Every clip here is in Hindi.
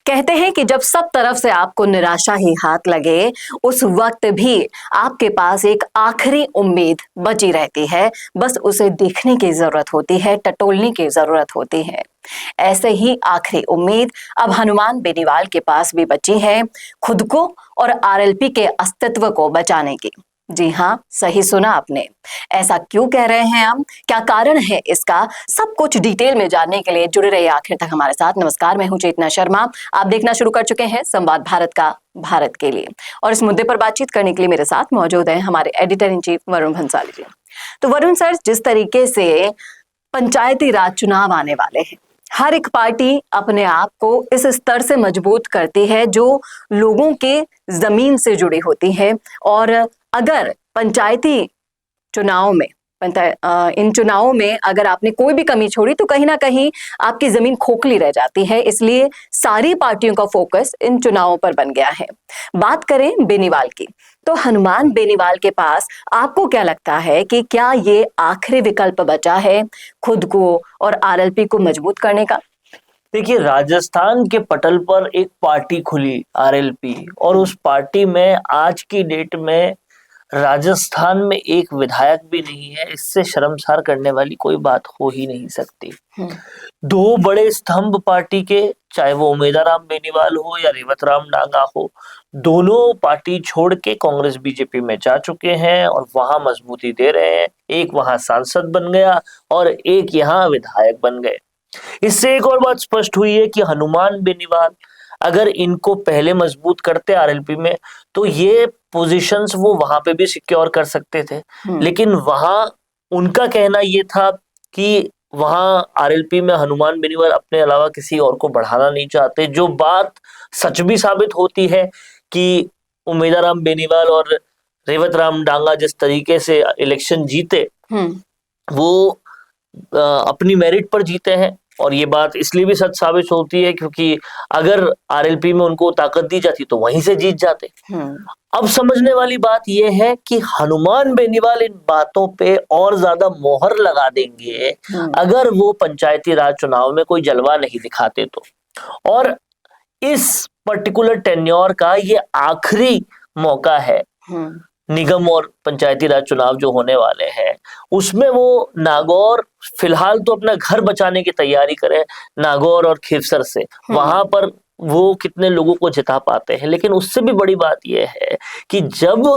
कहते हैं कि जब सब तरफ से आपको निराशा ही हाथ लगे, उस वक्त भी आपके पास एक आखिरी उम्मीद बची रहती है। बस उसे देखने की जरूरत होती है, टटोलने की जरूरत होती है। ऐसे ही आखिरी उम्मीद अब हनुमान बेनीवाल के पास भी बची है, खुद को और आरएलपी के अस्तित्व को बचाने की। जी हाँ, सही सुना आपने। ऐसा क्यों कह रहे हैं हम, क्या कारण है इसका, सब कुछ डिटेल में जानने के लिए जुड़े रहिए आखिर तक हमारे साथ। नमस्कार, मैं हूं चेतना शर्मा। आप देखना शुरू कर चुके हैं संवाद भारत का भारत के लिए, और इस मुद्दे पर बातचीत करने के लिए मेरे साथ मौजूद हैं हमारे editor in chief Varun Bhansali ji. तो वरुण सर, जिस तरीके से पंचायती राज चुनाव आने वाले हैं, हर एक पार्टी अपने आप को इस स्तर से मजबूत करती है जो लोगों के जमीन से जुड़ी होती है। और अगर पंचायती चुनाव में इन चुनावों में अगर आपने कोई भी कमी छोड़ी तो कहीं ना कहीं आपकी जमीन खोखली रह जाती है। इसलिए सारी पार्टियों का फोकस इन चुनावों पर बन गया है। बात करें बेनीवाल की, तो हनुमान बेनीवाल के पास आपको क्या लगता है कि क्या ये आखिरी विकल्प बचा है खुद को और आरएलपी को मजबूत करने का? देखिए, राजस्थान के पटल पर एक पार्टी खुली आरएलपी, और उस पार्टी में आज की डेट में राजस्थान में एक विधायक भी नहीं है। इससे शर्मसार करने वाली कोई बात हो ही नहीं सकती। दो बड़े स्तंभ पार्टी के, चाहे वो उमेदाराम बेनीवाल हो या रेवतराम डांगा हो, दोनों पार्टी छोड़ के कांग्रेस बीजेपी में जा चुके हैं और वहां मजबूती दे रहे हैं। एक वहां सांसद बन गया और एक यहाँ विधायक बन गए। इससे एक और बात स्पष्ट हुई है कि हनुमान बेनीवाल अगर इनको पहले मजबूत करते आरएलपी में, तो ये पोजीशंस वो वहां पे भी सिक्योर कर सकते थे। लेकिन वहां उनका कहना ये था कि वहां आरएलपी में हनुमान बेनीवाल अपने अलावा किसी और को बढ़ाना नहीं चाहते, जो बात सच भी साबित होती है कि उमेदाराम बेनीवाल और रेवतराम डांगा जिस तरीके से इलेक्शन जीते, वो अपनी मेरिट पर जीते हैं। और ये बात इसलिए भी सच साबित होती है क्योंकि अगर आरएलपी में उनको ताकत दी जाती तो वहीं से जीत जाते। अब समझने वाली बात यह है कि हनुमान बेनीवाल इन बातों पे और ज्यादा मोहर लगा देंगे अगर वो पंचायती राज चुनाव में कोई जलवा नहीं दिखाते तो। और इस पर्टिकुलर टेन्योर का ये आखिरी मौका है। निगम और पंचायती राज चुनाव जो होने वाले हैं उसमें वो नागौर फिलहाल तो अपना घर बचाने की तैयारी करें, नागौर और खीवसर से, वहां पर वो कितने लोगों को जिता पाते हैं। लेकिन उससे भी बड़ी बात यह है कि जब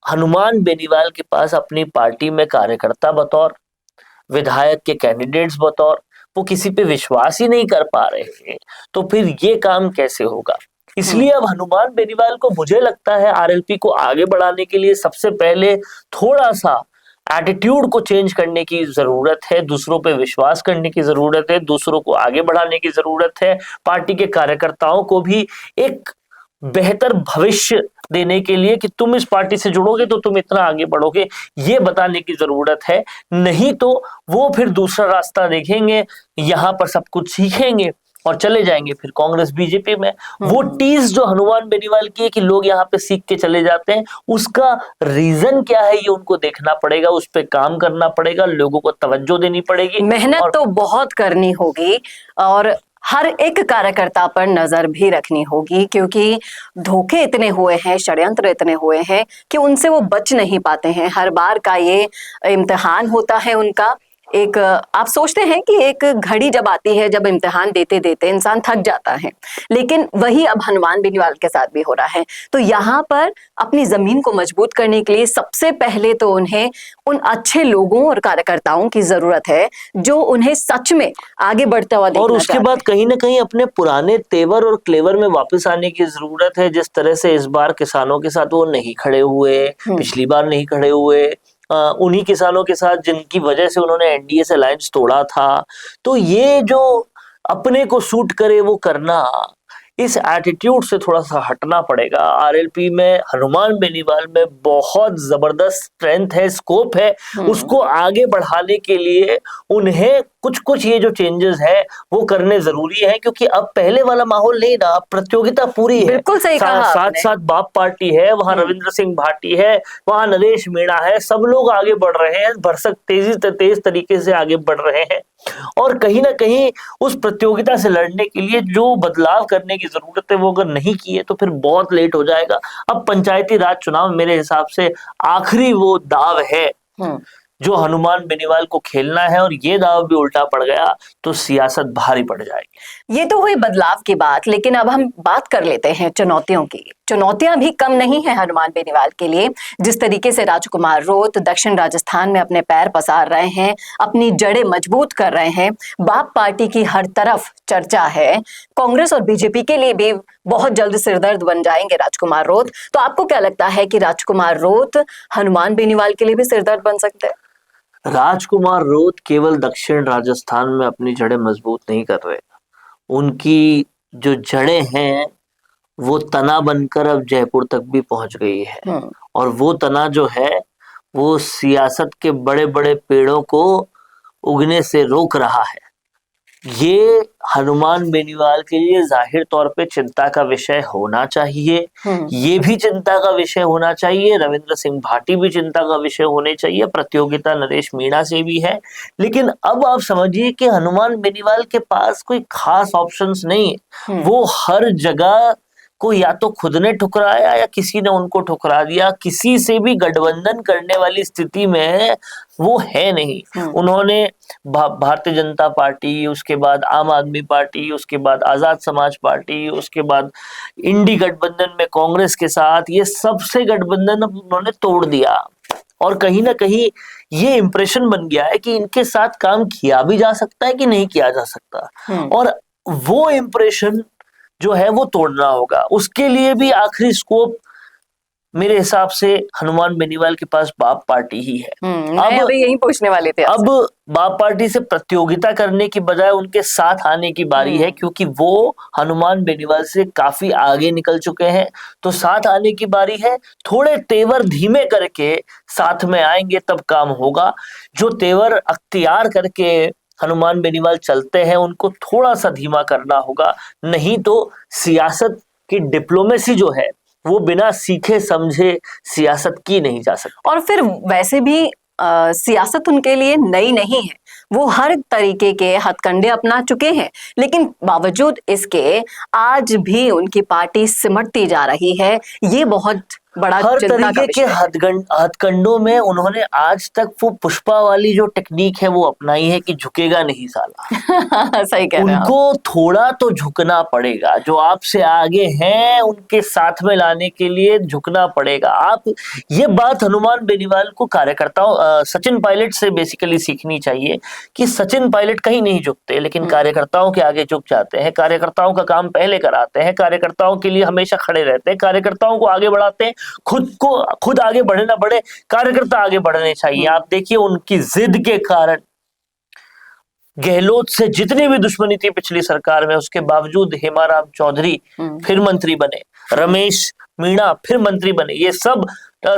हनुमान बेनीवाल के पास अपनी पार्टी में कार्यकर्ता बतौर, विधायक के कैंडिडेट्स बतौर वो किसी पे विश्वास ही नहीं कर पा रहे हैं, तो फिर ये काम कैसे होगा। इसलिए अब हनुमान बेनीवाल को, मुझे लगता है, आरएलपी को आगे बढ़ाने के लिए सबसे पहले थोड़ा सा एटीट्यूड को चेंज करने की जरूरत है, दूसरों पे विश्वास करने की जरूरत है, दूसरों को आगे बढ़ाने की जरूरत है। पार्टी के कार्यकर्ताओं को भी एक बेहतर भविष्य देने के लिए कि तुम इस पार्टी से जुड़ोगे तो तुम इतना आगे बढ़ोगे, ये बताने की जरूरत है। नहीं तो वो फिर दूसरा रास्ता देखेंगे, यहाँ पर सब कुछ सीखेंगे और चले जाएंगे फिर कांग्रेस बीजेपी में। वो टीज जो हनुमान बेनीवाल की है कि लोग यहाँ पे सीख के चले जाते हैं, उसका रीजन क्या है ये उनको देखना पड़ेगा, उस पर काम करना पड़ेगा, लोगों को तवज्जो देनी पड़ेगी। मेहनत तो बहुत करनी होगी और हर एक कार्यकर्ता पर नजर भी रखनी होगी, क्योंकि धोखे इतने हुए हैं, षड्यंत्र इतने हुए हैं कि उनसे वो बच नहीं पाते हैं। हर बार का ये इम्तिहान होता है उनका। एक आप सोचते हैं कि एक घड़ी जब आती है जब इम्तिहान देते देते इंसान थक जाता है, लेकिन वही अब हनुमान बेनीवाल के साथ भी हो रहा है। तो यहाँ पर अपनी जमीन को मजबूत करने के लिए सबसे पहले तो उन्हें उन अच्छे लोगों और कार्यकर्ताओं की जरूरत है जो उन्हें सच में आगे बढ़ता हुआ देखना, और उसके बाद कहीं ना कहीं अपने पुराने तेवर और क्लेवर में वापस आने की जरूरत है। जिस तरह से इस बार किसानों के साथ वो नहीं खड़े हुए, पिछली बार नहीं खड़े हुए, उन्हीं किसानों के साथ जिनकी वजह से उन्होंने एनडीए से अलायंस तोड़ा था। तो ये जो अपने को सूट करे वो करना, इस एटीट्यूड से थोड़ा सा हटना पड़ेगा। आरएलपी में हनुमान बेनीवाल में बहुत जबरदस्त स्ट्रेंथ है, स्कोप है, उसको आगे बढ़ाने के लिए उन्हें कुछ कुछ ये जो चेंजेस है वो करने जरूरी है, क्योंकि अब पहले वाला माहौल नहीं ना, अब प्रतियोगिता पूरी है। बिल्कुल सही कहा साथ साथ बाप पार्टी है, वहां रविंद्र सिंह भाटी है, वहां नरेश मीणा है, सब लोग आगे बढ़ रहे हैं, भरसक तेज तरीके से आगे बढ़ रहे हैं। और कहीं ना कहीं उस प्रतियोगिता से लड़ने के लिए जो बदलाव करने की जरूरत है वो अगर नहीं किए तो फिर बहुत लेट हो जाएगा। अब पंचायती राज चुनाव मेरे हिसाब से आखिरी वो दाव है जो हनुमान बेनीवाल को खेलना है, और ये दाव भी उल्टा पड़ गया तो सियासत भारी पड़ जाएगी। ये तो हुई बदलाव की बात, लेकिन अब हम बात कर लेते हैं चुनौतियों की। चुनौतियां भी कम नहीं है हनुमान बेनीवाल के लिए। जिस तरीके से राजकुमार रोत दक्षिण राजस्थान में अपने पैर पसार रहे हैं, अपनी जड़ें मजबूत कर रहे हैं, बाप पार्टी की हर तरफ चर्चा है। कांग्रेस और बीजेपी के लिए भी बहुत जल्द सिरदर्द बन जाएंगे राजकुमार रोत। तो आपको क्या लगता है कि राजकुमार रोत हनुमान बेनीवाल के लिए भी सिरदर्द बन सकते हैं? राजकुमार रोत केवल दक्षिण राजस्थान में अपनी जड़ें मजबूत नहीं कर रहे, उनकी जो जड़ें हैं वो तना बनकर अब जयपुर तक भी पहुंच गई है, और वो तना जो है वो सियासत के बड़े बड़े पेड़ों को उगने से रोक रहा है। ये हनुमान बेनीवाल के लिए जाहिर तौर पे चिंता का विषय होना चाहिए। ये भी चिंता का विषय होना चाहिए, रविंद्र सिंह भाटी भी चिंता का विषय होने चाहिए, प्रतियोगिता नरेश मीणा से भी है। लेकिन अब आप समझिए कि हनुमान बेनीवाल के पास कोई खास ऑप्शंस नहीं है। वो हर जगह को या तो खुद ने ठुकराया या किसी ने उनको ठुकरा दिया। किसी से भी गठबंधन करने वाली स्थिति में वो है नहीं। उन्होंने भारतीय जनता पार्टी, उसके बाद आम आदमी पार्टी, उसके बाद आजाद समाज पार्टी, उसके बाद इंडी गठबंधन में कांग्रेस के साथ, ये सबसे गठबंधन उन्होंने तोड़ दिया। और कहीं ना कहीं ये इंप्रेशन बन गया है कि इनके साथ काम किया भी जा सकता है कि नहीं किया जा सकता, और वो इंप्रेशन जो है वो तोड़ना होगा। उसके लिए भी आखिरी स्कोप मेरे हिसाब से हनुमान बेनीवाल के पास बाप पार्टी ही है। अब अभी यही पूछने वाले थे। अब बाप पार्टी से प्रतियोगिता करने की बजाय उनके साथ आने की बारी है, क्योंकि वो हनुमान बेनीवाल से काफी आगे निकल चुके हैं। तो साथ आने की बारी है। थोड़े तेवर धीमे करके साथ में आएंगे तब काम होगा। जो तेवर अख्तियार करके हनुमान बेनीवाल चलते हैं उनको थोड़ा सा धीमा करना होगा, नहीं तो सियासत की डिप्लोमेसी जो है वो बिना सीखे समझे सियासत की नहीं जा सकती। और फिर वैसे भी सियासत उनके लिए नई नहीं है, वो हर तरीके के हथकंडे अपना चुके हैं, लेकिन बावजूद इसके आज भी उनकी पार्टी सिमटती जा रही है। ये बहुत बड़ा हर तरीके के हथकंडों में उन्होंने आज तक वो पुष्पा वाली जो टेक्निक है वो अपनाई है कि झुकेगा नहीं साला। सही कह रहे हैं। उनको थोड़ा तो झुकना पड़ेगा, जो आपसे आगे हैं उनके साथ में लाने के लिए झुकना पड़ेगा। आप ये बात हनुमान बेनीवाल को कार्यकर्ताओं सचिन पायलट से बेसिकली सीखनी चाहिए कि सचिन पायलट कहीं नहीं झुकते, लेकिन कार्यकर्ताओं के आगे झुक जाते हैं, कार्यकर्ताओं का काम पहले कराते हैं, कार्यकर्ताओं के लिए हमेशा खड़े रहते हैं, कार्यकर्ताओं को आगे बढ़ाते हैं। खुद आगे बढ़े ना बढ़े, कार्यकर्ता आगे बढ़ने चाहिए। आप देखिए उनकी जिद के कारण गहलोत से जितनी भी दुश्मनी थी पिछली सरकार में, उसके बावजूद हेमाराम चौधरी फिर मंत्री बने, रमेश मीणा फिर मंत्री बने। ये सब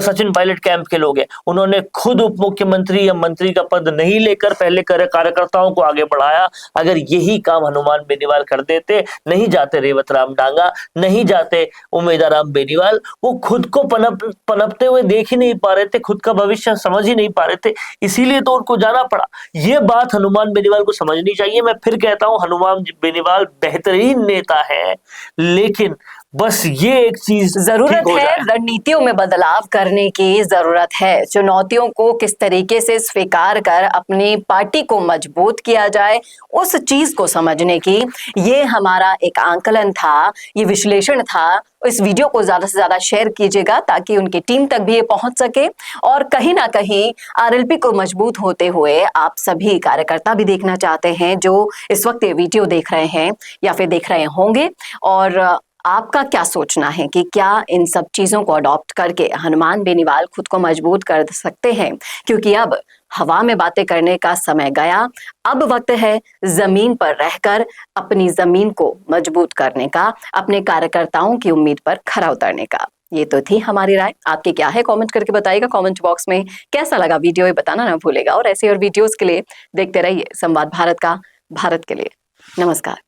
सचिन पायलट कैंप के लोग हैं। उन्होंने खुद उप मुख्यमंत्री या मंत्री का पद नहीं लेकर पहले कार्यकर्ताओं को आगे बढ़ाया। अगर यही काम हनुमान बेनीवाल कर देते, नहीं जाते रेवत राम डांगा, नहीं जाते उमेदाराम बेनीवाल, वो खुद को पनपते हुए देख ही नहीं पा रहे थे, खुद का भविष्य समझ ही नहीं पा रहे थे, इसीलिए तो उनको जाना पड़ा। ये बात हनुमान बेनीवाल को समझनी चाहिए। मैं फिर कहता हूं हनुमान बेनीवाल बेहतरीन नेता है, लेकिन बस ये एक चीज जरूरत है, रणनीतियों में बदलाव करने की जरूरत है। चुनौतियों को किस तरीके से स्वीकार कर अपनी पार्टी को मजबूत किया जाए, उस चीज को समझने की ये हमारा एक आंकलन था, ये विश्लेषण था। इस वीडियो को ज्यादा से ज्यादा शेयर कीजिएगा ताकि उनकी टीम तक भी ये पहुंच सके, और कहीं ना कहीं आरएलपी को मजबूत होते हुए आप सभी कार्यकर्ता भी देखना चाहते हैं जो इस वक्त ये वीडियो देख रहे हैं या फिर देख रहे होंगे। और आपका क्या सोचना है कि क्या इन सब चीजों को अडॉप्ट करके हनुमान बेनीवाल खुद को मजबूत कर सकते हैं? क्योंकि अब हवा में बातें करने का समय गया, अब वक्त है जमीन पर रहकर अपनी जमीन को मजबूत करने का, अपने कार्यकर्ताओं की उम्मीद पर खरा उतरने का। ये तो थी हमारी राय। आपकी क्या है कमेंट करके बताइएगा कमेंट बॉक्स में। कैसा लगा वीडियो ये बताना ना भूलेगा, और ऐसे और वीडियोस के लिए देखते रहिए संवाद भारत का, भारत के लिए। नमस्कार।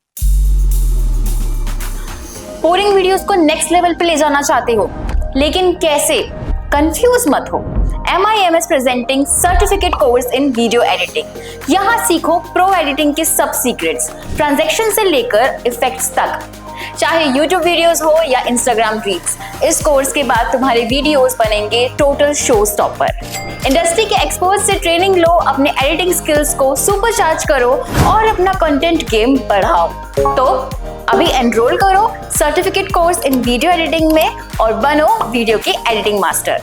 बोरिंग वीडियोस को नेक्स्ट लेवल पे ले जाना चाहते हो, लेकिन कैसे? कंफ्यूज मत हो। MIMS presenting certificate course in video editing. यहाँ सीखो प्रो एडिटिंग के सब सीक्रेट्स, ट्रांजैक्शन से लेकर इफेक्ट्स तक, चाहे YouTube वीडियोस हो या Instagram रील्स। इस कोर्स के बाद तुम्हारे वीडियोस बनेंगे टोटल शो स्टॉपर। इंडस्ट्री के एक्सपर्ट से ट्रेनिंग लो, अपने एडिटिंग स्किल्स को सुपरचार्ज करो और अपना कंटेंट गेम बढ़ाओ। तो अभी एनरोल करो certificate course in video editing में और बनो वीडियो के एडिटिंग मास्टर।